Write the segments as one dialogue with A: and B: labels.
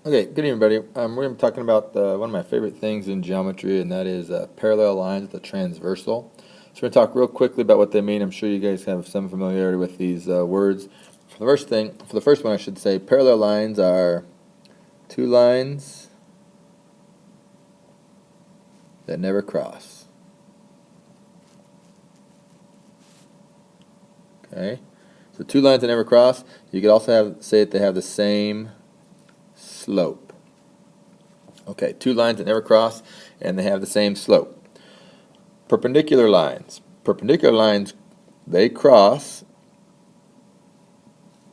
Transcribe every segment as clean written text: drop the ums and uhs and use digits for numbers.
A: Okay, good evening, everybody. We're going to be talking about one of my favorite things in geometry, and that is parallel lines with a transversal. So we're going to talk real quickly about what they mean. I'm sure you guys have some familiarity with these words. For the first one, I should say, parallel lines are two lines that never cross. Okay, so two lines that never cross. You could also say that they have the same slope. Okay, two lines that never cross, and they have the same slope. Perpendicular lines. Perpendicular lines, they cross.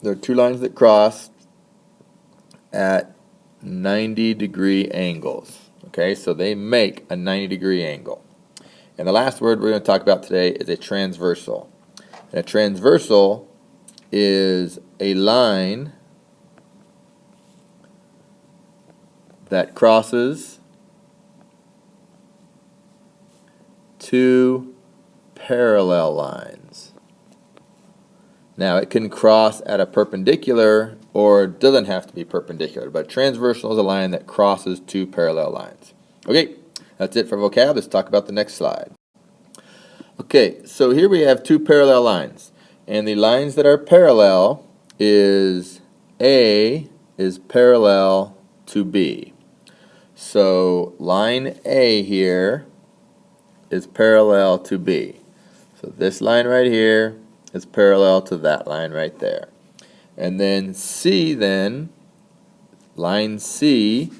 A: There are two lines that cross at 90-degree angles. Okay, so they make a 90-degree angle. And the last word we're going to talk about today is a transversal. And a transversal is a line that crosses two parallel lines. Now, it can cross at a perpendicular or it doesn't have to be perpendicular, but transversal is a line that crosses two parallel lines. Okay, that's it for vocab. Let's talk about the next slide. Okay, so here we have two parallel lines, and the lines that are parallel is A is parallel to B. So line A here is parallel to B. So this line right here is parallel to that line right there. And then C line C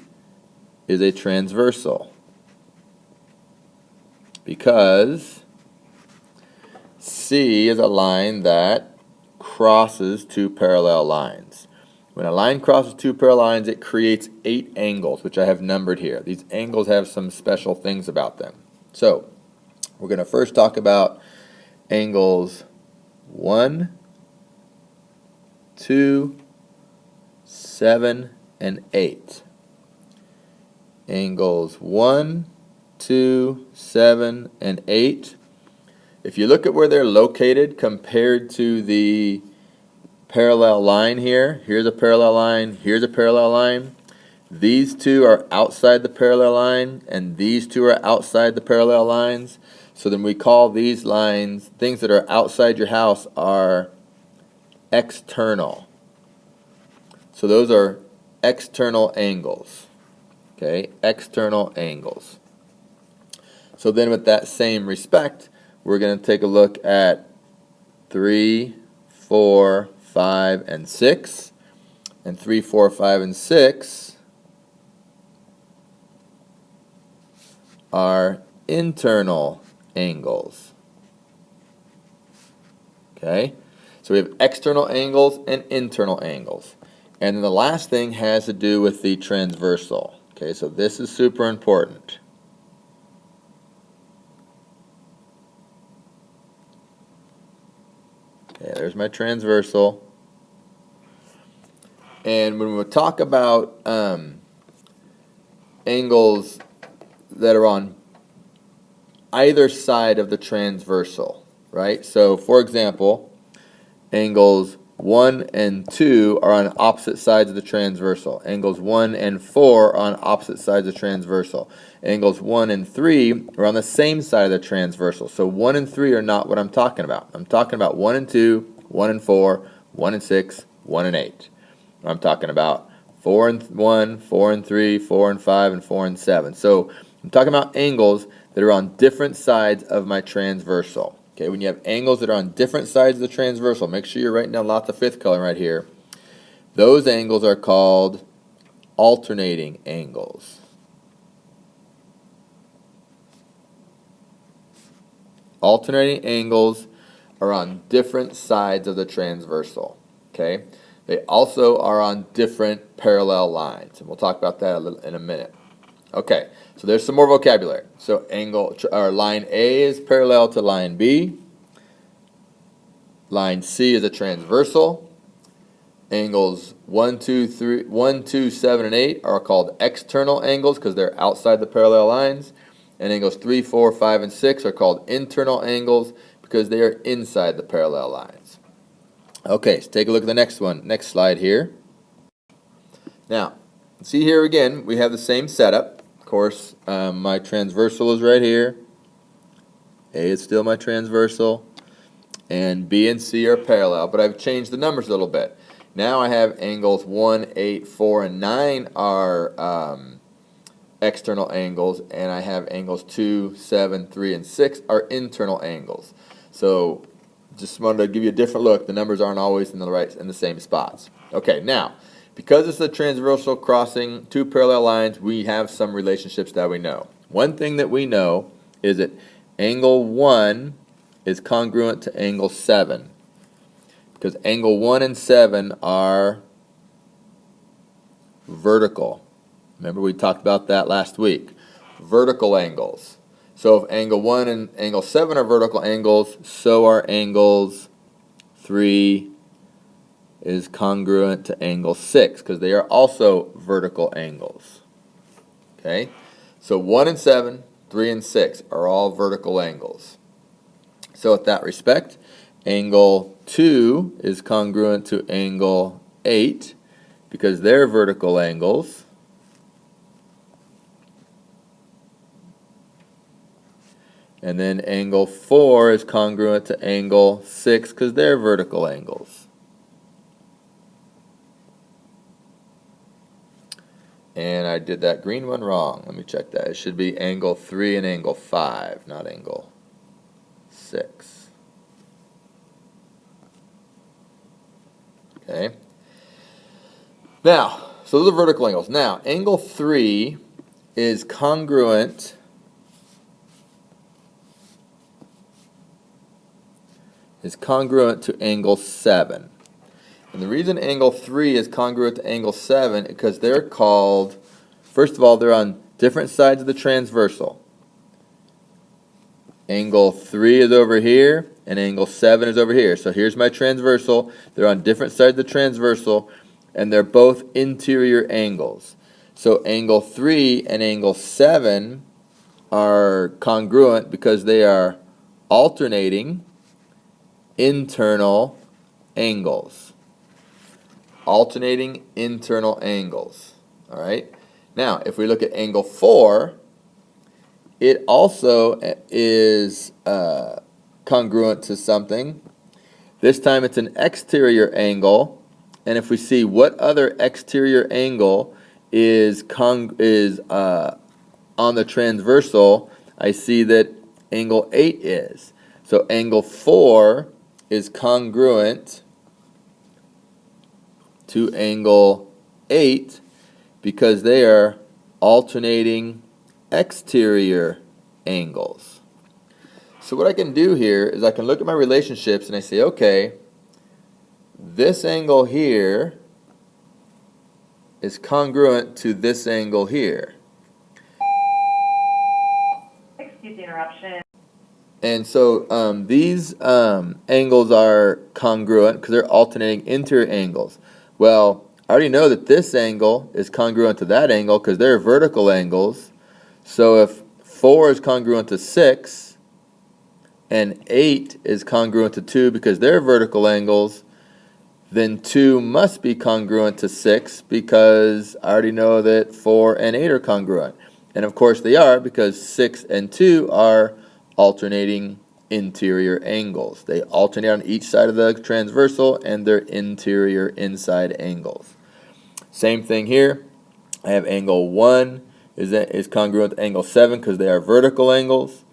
A: is a transversal because C is a line that crosses two parallel lines. When a line crosses two parallel lines, it creates 8 angles, which I have numbered here. These angles have some special things about them. So, we're going to first talk about angles 1, 2, 7, and 8. Angles 1, 2, 7, and 8. If you look at where they're located compared to the parallel line here, here's a parallel line, here's a parallel line. These two are outside the parallel line, and these two are outside the parallel lines. So then we call these lines, things that are outside your house are external. So those are external angles. Okay, external angles. So then with that same respect, we're going to take a look at 3, 4, 5, and 6. And 3, 4, 5, and 6 are internal angles. Okay? So we have external angles and internal angles. And then the last thing has to do with the transversal. Okay, so this is super important. Okay, there's my transversal. And when we talk about angles that are on either side of the transversal, right? So, for example, angles 1 and 2 are on opposite sides of the transversal. Angles 1 and 4 are on opposite sides of the transversal. Angles 1 and 3 are on the same side of the transversal. So 1 and 3 are not what I'm talking about. I'm talking about 1 and 2, 1 and 4, 1 and 6, 1 and 8. I'm talking about 4 and 1, 4 and 3, 4 and 5, and 4 and 7. So I'm talking about angles that are on different sides of my transversal. Okay, when you have angles that are on different sides of the transversal, make sure you're writing down lots of fifth color right here. Those angles are called alternating angles. Alternating angles are on different sides of the transversal. Okay, they also are on different parallel lines, and we'll talk about that in a minute. Okay, so there's some more vocabulary. So line A is parallel to line B. Line C is a transversal. Angles 1, 2, 7, and 8 are called external angles because they're outside the parallel lines. And angles 3, 4, 5, and 6 are called internal angles because they are inside the parallel lines. Okay, so take a look at the next one. Next slide here. Now, see here again, we have the same setup. Of course, my transversal is right here. A is still my transversal. And B and C are parallel, but I've changed the numbers a little bit. Now I have angles 1, 8, 4, and 9 are external angles, and I have angles 2, 7, 3, and 6 are internal angles. So just wanted to give you a different look. The numbers aren't always in the same spots. Okay, now, because it's a transversal crossing two parallel lines, we have some relationships that we know. One thing that we know is that angle 1 is congruent to angle 7, because angle 1 and 7 are vertical. Remember, we talked about that last week. Vertical angles. So if angle 1 and angle 7 are vertical angles, so are angles 3 is congruent to angle 6, because they are also vertical angles. Okay? So 1 and 7, 3 and 6 are all vertical angles. So with that respect, angle 2 is congruent to angle 8, because they're vertical angles. And then angle 4 is congruent to angle 6 because they're vertical angles. And I did that green one wrong. Let me check that. It should be angle 3 and angle 5, not angle 6. Okay. Now, so those are vertical angles. Now, angle 3 is congruent to angle 7. And the reason angle 3 is congruent to angle 7 is because they're called, first of all, they're on different sides of the transversal. Angle 3 is over here, and angle 7 is over here. So here's my transversal. They're on different sides of the transversal, and they're both interior angles. So angle 3 and angle 7 are congruent because they are alternating internal angles. Alternating internal angles. All right. Now, if we look at angle 4, it also is congruent to something. This time it's an exterior angle, and if we see what other exterior angle is on the transversal, I see that angle 8 is. So angle 4 is congruent to angle 8 because they are alternating exterior angles. So what I can do here is I can look at my relationships and I say, okay, this angle here is congruent to this angle here.
B: Excuse the interruption.
A: And so these angles are congruent because they're alternating interior angles. Well, I already know that this angle is congruent to that angle because they're vertical angles. So if 4 is congruent to 6 and 8 is congruent to 2 because they're vertical angles, then 2 must be congruent to 6 because I already know that 4 and 8 are congruent. And of course they are because 6 and 2 are alternating interior angles. They alternate on each side of the transversal and they're interior inside angles. Same thing here. I have angle 1 is congruent to angle 7 because they are vertical angles.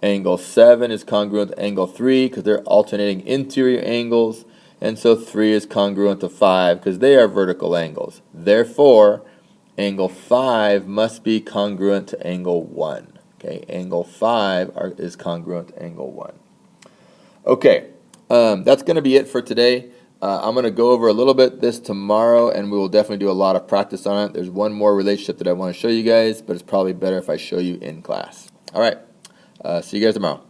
A: Angle 7 is congruent to angle 3 because they're alternating interior angles. And so 3 is congruent to 5 because they are vertical angles. Therefore, angle 5 must be congruent to angle 1. Okay, angle 5 is congruent to angle 1. Okay, that's going to be it for today. I'm going to go over a little bit this tomorrow, and we will definitely do a lot of practice on it. There's one more relationship that I want to show you guys, but it's probably better if I show you in class. All right, see you guys tomorrow.